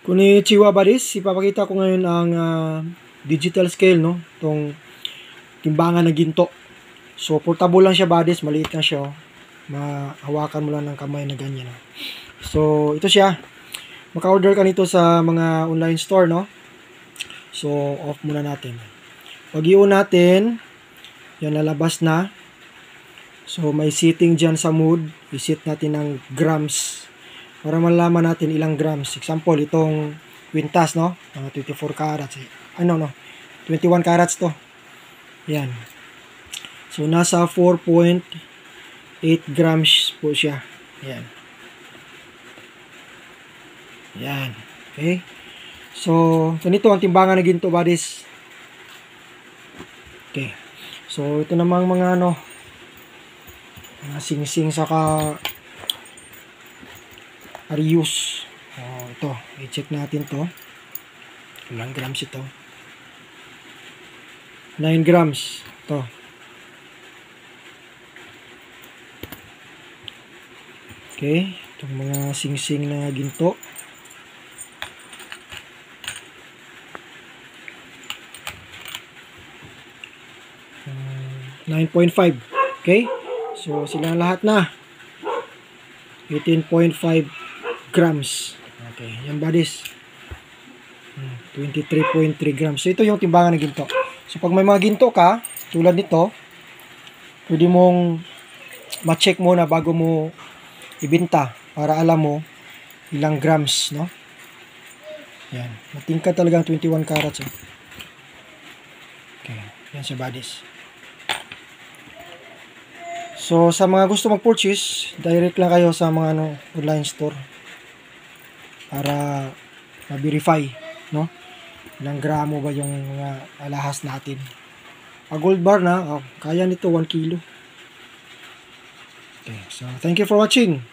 Konnichiwa buddies, ipapakita ko ngayon ang digital scale, no? Itong timbangan na ginto. So portable lang siya buddies, maliit lang siya. Oh. Mahawakan mo lang ng kamay na ganyan. Oh. So ito siya. Maka-order ka nito sa mga online store, no? So off muna natin. Pag i-on natin, yan lalabas na. So may setting dyan sa mood. I-set natin ng grams. Para malaman natin ilang grams. Example, itong quintas, no? 24 carats. No. 21 carats to. Yan. So, nasa 4.8 grams po siya. Yan. Yan. Okay. So, ganito ang timbangan na ginto, buddies. Okay. So, ito namang mga mga sing-sing saka Arius. Ito, i-check natin to. Ilang grams ito? 9 grams. Ito. Okay, itong mga sing-sing na ginto. Uh, 9.5. Okay, so sila lahat na 18.5 grams. Okay, yan buddies. 23.3 grams. So ito yung timbangan ng ginto. So pag may mga ginto ka, tulad nito, pwede mong ma-check muna bago mo ibenta para alam mo ilang grams, no? Yan. Matingkad talagang 21 carats. Oh. Okay, yan siya buddies. So sa mga gusto mag-purchase, direct lang kayo sa mga online store para ma-verify, no? Ilang gramo ba yung mga alahas natin. Gold bar na, kaya nito 1 kilo. Okay, so thank you for watching.